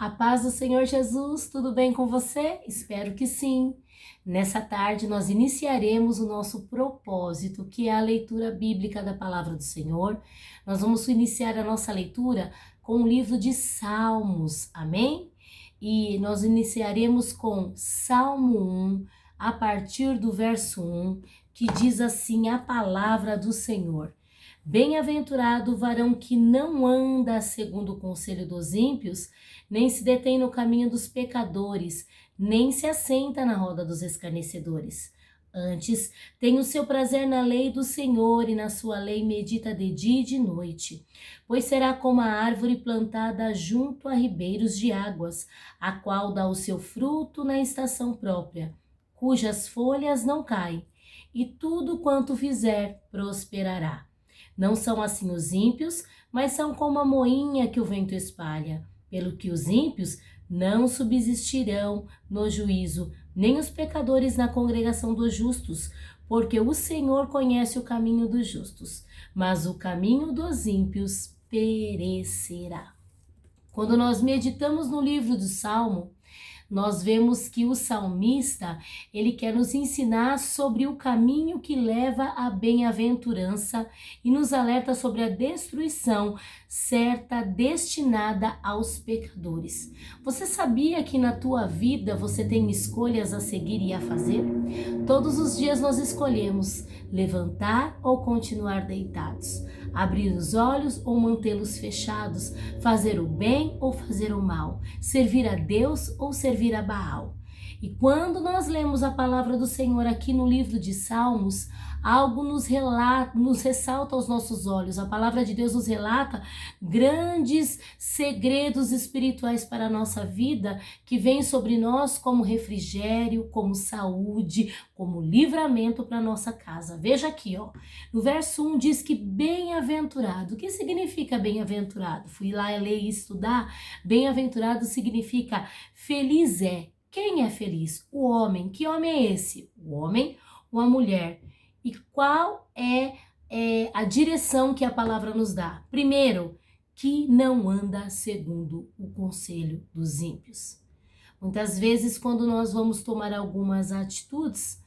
A paz do Senhor Jesus, tudo bem com você? Espero que sim. Nessa tarde nós iniciaremos o nosso propósito, que é a leitura bíblica da Palavra do Senhor. Nós vamos iniciar a nossa leitura com o livro de Salmos, amém? E nós iniciaremos com Salmo 1, a partir do verso 1, que diz assim a palavra do Senhor. Bem-aventurado o varão que não anda segundo o conselho dos ímpios, nem se detém no caminho dos pecadores, nem se assenta na roda dos escarnecedores. Antes, tem o seu prazer na lei do Senhor, e na sua lei medita de dia e de noite. Pois será como a árvore plantada junto a ribeiros de águas, a qual dá o seu fruto na estação própria, cujas folhas não caem, e tudo quanto fizer prosperará. Não são assim os ímpios, mas são como a moinha que o vento espalha. Pelo que os ímpios não subsistirão no juízo, nem os pecadores na congregação dos justos, porque o Senhor conhece o caminho dos justos, mas o caminho dos ímpios perecerá. Quando nós meditamos no livro do Salmo, nós vemos que o salmista, ele quer nos ensinar sobre o caminho que leva à bem-aventurança e nos alerta sobre a destruição certa destinada aos pecadores. Você sabia que na tua vida você tem escolhas a seguir e a fazer? Todos os dias nós escolhemos levantar ou continuar deitados, abrir os olhos ou mantê-los fechados, fazer o bem ou fazer o mal, servir a Deus ou servir a Baal. E quando nós lemos a palavra do Senhor aqui no livro de Salmos, algo nos ressalta aos nossos olhos. A palavra de Deus nos relata grandes segredos espirituais para a nossa vida que vêm sobre nós como refrigério, como saúde, como livramento para a nossa casa. Veja aqui, ó. No verso 1 diz que bem-aventurado. O que significa bem-aventurado? Fui lá ler e estudar. Bem-aventurado significa feliz é. Quem é feliz? O homem. Que homem é esse? O homem ou a mulher? E qual é a direção que a palavra nos dá? Primeiro, que não anda segundo o conselho dos ímpios. Muitas vezes, quando nós vamos tomar algumas atitudes,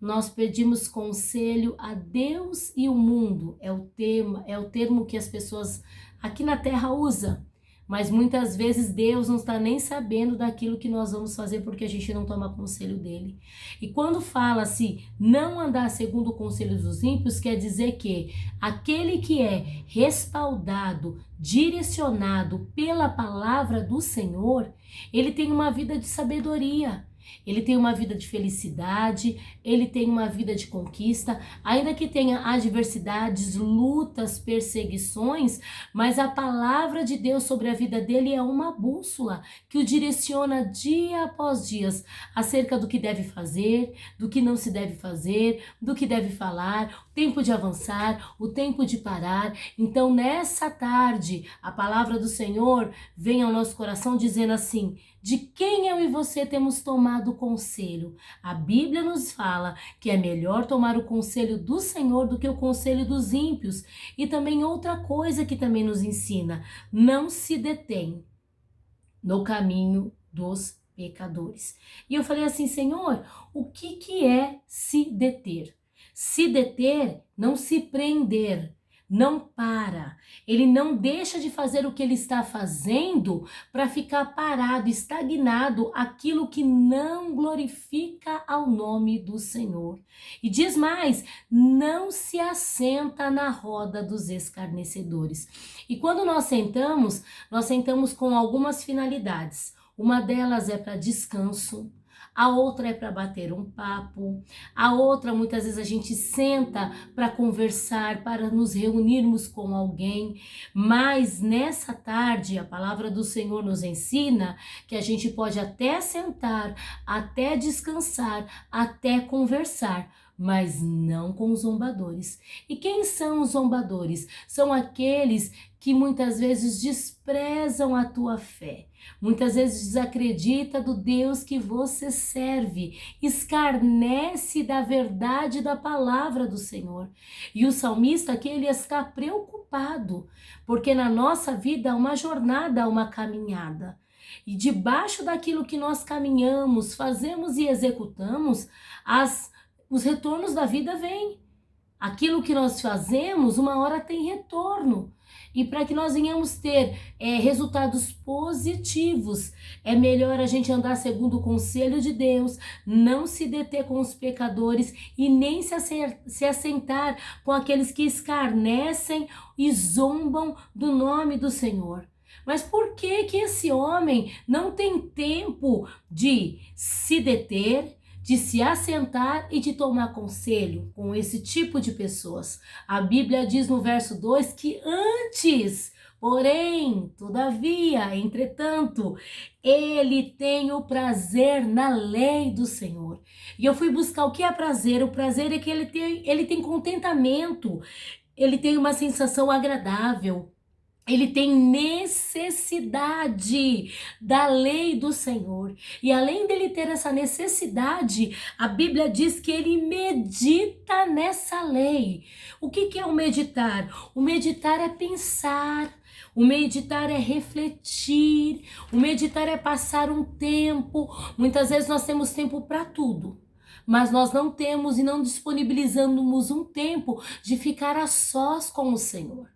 nós pedimos conselho a Deus e o mundo. É o termo que as pessoas aqui na Terra usam. Mas muitas vezes Deus não está nem sabendo daquilo que nós vamos fazer porque a gente não toma conselho dele. E quando fala-se não andar segundo o conselho dos ímpios, quer dizer que aquele que é respaldado, direcionado pela palavra do Senhor, ele tem uma vida de sabedoria. Ele tem uma vida de felicidade, ele tem uma vida de conquista, ainda que tenha adversidades, lutas, perseguições, mas a palavra de Deus sobre a vida dele é uma bússola que o direciona dia após dia acerca do que deve fazer, do que não se deve fazer, do que deve falar, o tempo de avançar, o tempo de parar. Então, nessa tarde, a palavra do Senhor vem ao nosso coração dizendo assim: de quem eu e você temos tomado conselho? A Bíblia nos fala que é melhor tomar o conselho do Senhor do que o conselho dos ímpios. E também outra coisa que também nos ensina: não se detém no caminho dos pecadores. E eu falei assim: Senhor, o que é se deter? Se deter, não se prender. Não para, ele não deixa de fazer o que ele está fazendo para ficar parado, estagnado, aquilo que não glorifica ao nome do Senhor. E diz mais, não se assenta na roda dos escarnecedores. E quando nós sentamos com algumas finalidades. Uma delas é para descanso. A outra é para bater um papo, a outra muitas vezes a gente senta para conversar, para nos reunirmos com alguém, mas nessa tarde a palavra do Senhor nos ensina que a gente pode até sentar, até descansar, até conversar, mas não com os zombadores. E quem são os zombadores? São aqueles que muitas vezes desprezam a tua fé, muitas vezes desacredita do Deus que você serve, escarnece da verdade da palavra do Senhor. E o salmista aqui, ele está preocupado, porque na nossa vida há uma jornada, há uma caminhada. E debaixo daquilo que nós caminhamos, fazemos e executamos, os retornos da vida vêm. Aquilo que nós fazemos, uma hora tem retorno. E para que nós venhamos ter resultados positivos, é melhor a gente andar segundo o conselho de Deus, não se deter com os pecadores e nem se assentar com aqueles que escarnecem e zombam do nome do Senhor. Mas por que que esse homem não tem tempo de se deter, de se assentar e de tomar conselho com esse tipo de pessoas? A Bíblia diz no verso 2 que antes, porém, todavia, entretanto, ele tem o prazer na lei do Senhor. E eu fui buscar o que é prazer. O prazer é que ele tem contentamento, ele tem uma sensação agradável. Ele tem necessidade da lei do Senhor. E além dele ter essa necessidade, a Bíblia diz que ele medita nessa lei. O que é o meditar? O meditar é pensar. O meditar é refletir. O meditar é passar um tempo. Muitas vezes nós temos tempo para tudo, mas nós não temos e não disponibilizamos um tempo de ficar a sós com o Senhor.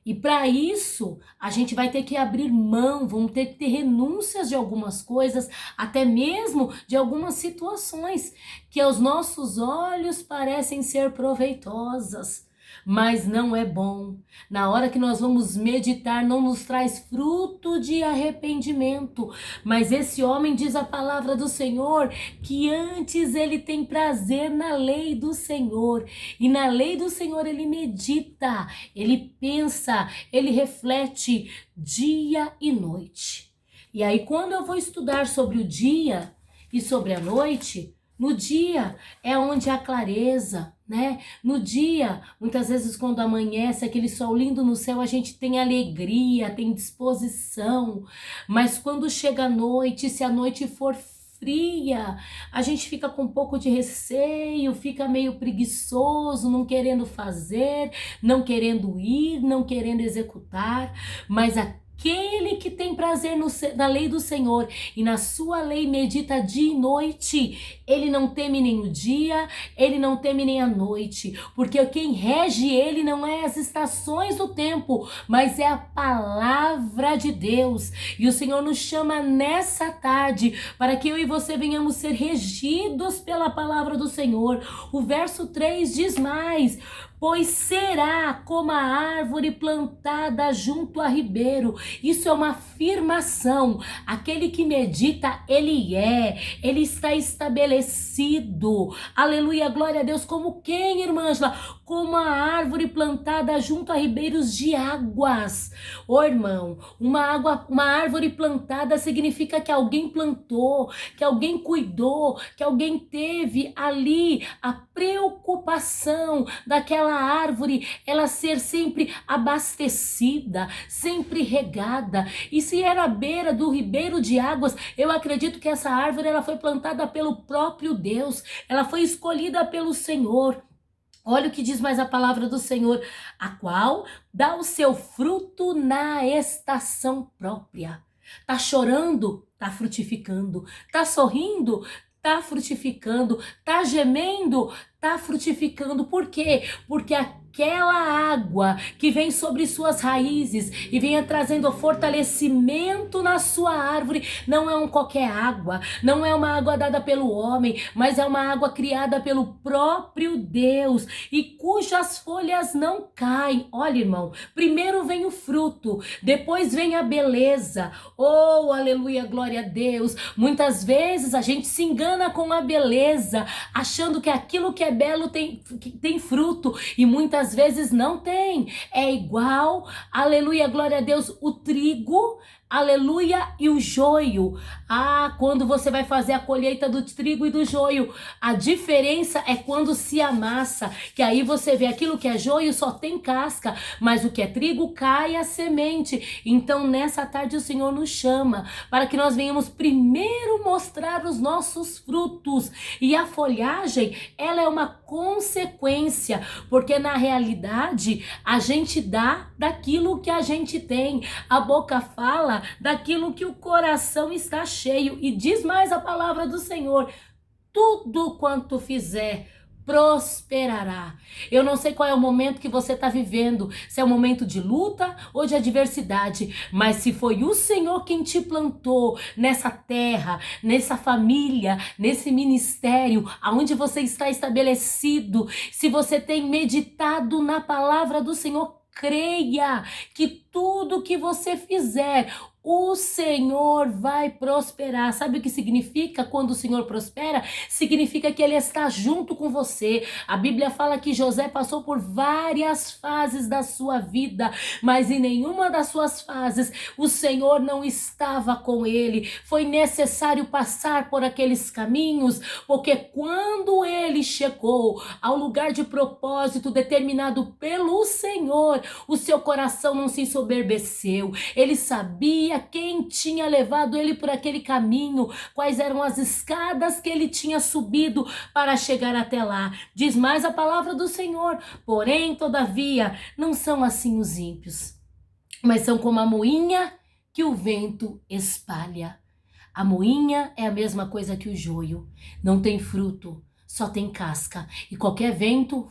E para isso, a gente vai ter que abrir mão, vamos ter que ter renúncias de algumas coisas, até mesmo de algumas situações que aos nossos olhos parecem ser proveitosas, mas não é bom. Na hora que nós vamos meditar, não nos traz fruto de arrependimento. Mas esse homem, diz a palavra do Senhor, que antes ele tem prazer na lei do Senhor. E na lei do Senhor ele medita, ele pensa, ele reflete dia e noite. E aí quando eu vou estudar sobre o dia e sobre a noite, no dia é onde há clareza, né? No dia, muitas vezes quando amanhece, aquele sol lindo no céu, a gente tem alegria, tem disposição. Mas quando chega a noite, se a noite for fria, a gente fica com um pouco de receio, fica meio preguiçoso, não querendo fazer, não querendo ir, não querendo executar. Mas aquele que tem prazer na lei do Senhor e na sua lei medita dia e noite, ele não teme nem o dia, ele não teme nem a noite, porque quem rege ele não é as estações do tempo, mas é a palavra de Deus. E o Senhor nos chama nessa tarde para que eu e você venhamos ser regidos pela palavra do Senhor. O verso 3 diz mais: pois será como a árvore plantada junto a ribeiro. Isso é uma afirmação. Aquele que medita, ele está estabelecido. Aleluia, glória a Deus. Como quem, irmã Ângela? Como a árvore plantada junto a ribeiros de águas. Ô irmão, uma árvore plantada significa que alguém plantou, que alguém cuidou, que alguém teve ali a preocupação daquela árvore, ela ser sempre abastecida, sempre regada. E se era à beira do ribeiro de águas, eu acredito que essa árvore ela foi plantada pelo próprio Deus, ela foi escolhida pelo Senhor. Olha o que diz mais a palavra do Senhor: a qual dá o seu fruto na estação própria. Tá chorando? Tá frutificando. Tá sorrindo? Tá frutificando. Tá gemendo? Tá frutificando. Por quê? Porque aquela água que vem sobre suas raízes e vem trazendo fortalecimento na sua árvore não é qualquer água, não é uma água dada pelo homem, mas é uma água criada pelo próprio Deus e cujas folhas não caem. Olha, irmão, primeiro vem o fruto, depois vem a beleza. Oh, aleluia, glória a Deus. Muitas vezes a gente se engana com a beleza, achando que aquilo que é belo tem fruto, e muitas vezes não tem. É igual, aleluia, glória a Deus, o trigo, aleluia, e o joio. Quando você vai fazer a colheita do trigo e do joio, a diferença é quando se amassa, que aí você vê aquilo que é joio só tem casca, mas o que é trigo cai a semente. Então nessa tarde o Senhor nos chama para que nós venhamos primeiro mostrar os nossos frutos, e a folhagem ela é uma consequência, porque na realidade a gente dá daquilo que a gente tem. A boca fala daquilo que o coração está cheio. E diz mais a palavra do Senhor: tudo quanto fizer prosperará. Eu não sei qual é o momento que você está vivendo, se é um momento de luta ou de adversidade, mas se foi o Senhor quem te plantou nessa terra, nessa família, nesse ministério, aonde você está estabelecido, se você tem meditado na palavra do Senhor, creia que tudo que você fizer, o Senhor vai prosperar. Sabe o que significa quando o Senhor prospera? Significa que Ele está junto com você. A Bíblia fala que José passou por várias fases da sua vida, mas em nenhuma das suas fases o Senhor não estava com ele. Foi necessário passar por aqueles caminhos, porque quando ele chegou ao lugar de propósito determinado pelo Senhor, o seu coração não se ensoberbeceu. Ele sabia quem tinha levado ele por aquele caminho, quais eram as escadas que ele tinha subido para chegar até lá. Diz mais a palavra do Senhor: porém, todavia, não são assim os ímpios, mas são como a moinha que o vento espalha. A moinha é a mesma coisa que o joio, não tem fruto, só tem casca, e qualquer vento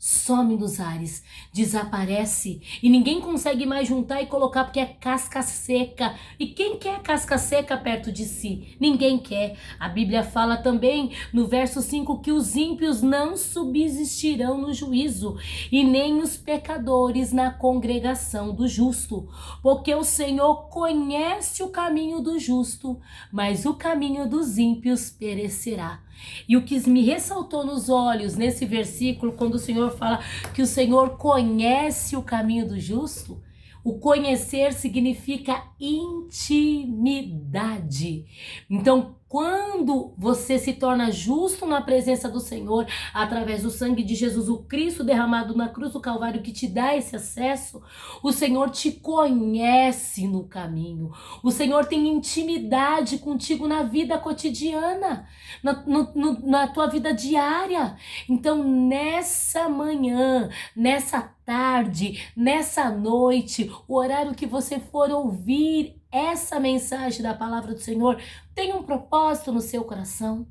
some dos ares, desaparece e ninguém consegue mais juntar e colocar porque é casca seca. E quem quer casca seca perto de si? Ninguém quer. A Bíblia fala também no verso 5 que os ímpios não subsistirão no juízo e nem os pecadores na congregação do justo, porque o Senhor conhece o caminho do justo, mas o caminho dos ímpios perecerá. E o que me ressaltou nos olhos nesse versículo, quando o Senhor fala que o Senhor conhece o caminho do justo, o conhecer significa intimidade. Então, quando você se torna justo na presença do Senhor, através do sangue de Jesus, o Cristo derramado na cruz do Calvário, que te dá esse acesso, o Senhor te conhece no caminho. O Senhor tem intimidade contigo na vida cotidiana, na tua vida diária. Então, nessa manhã, nessa tarde, nessa noite, o horário que você for ouvir essa mensagem da palavra do Senhor, tem um propósito no seu coração.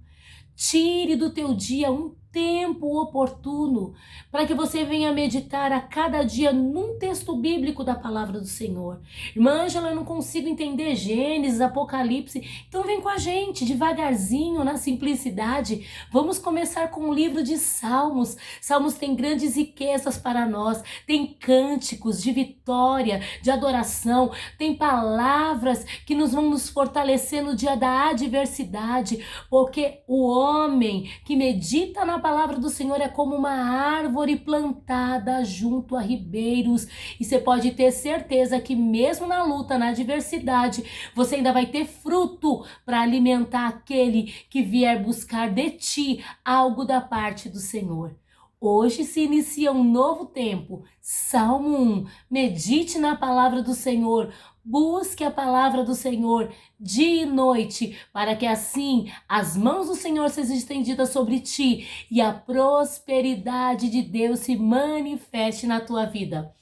Tire do teu dia um tempo oportuno para que você venha meditar a cada dia num texto bíblico da palavra do Senhor. Irmã Ângela, eu não consigo entender Gênesis, Apocalipse, então vem com a gente devagarzinho, na simplicidade. Vamos começar com o livro de Salmos. Salmos tem grandes riquezas para nós, tem cânticos de vitória, de adoração, tem palavras que nos vão nos fortalecer no dia da adversidade, porque o homem que medita na palavra do Senhor é como uma árvore plantada junto a ribeiros, e você pode ter certeza que mesmo na luta, na adversidade, você ainda vai ter fruto para alimentar aquele que vier buscar de ti algo da parte do Senhor. Hoje se inicia um novo tempo. Salmo 1. Medite na palavra do Senhor. Busque a palavra do Senhor dia e noite, para que assim as mãos do Senhor sejam estendidas sobre ti e a prosperidade de Deus se manifeste na tua vida.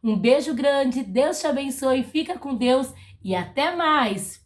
Um beijo grande, Deus te abençoe, fica com Deus e até mais!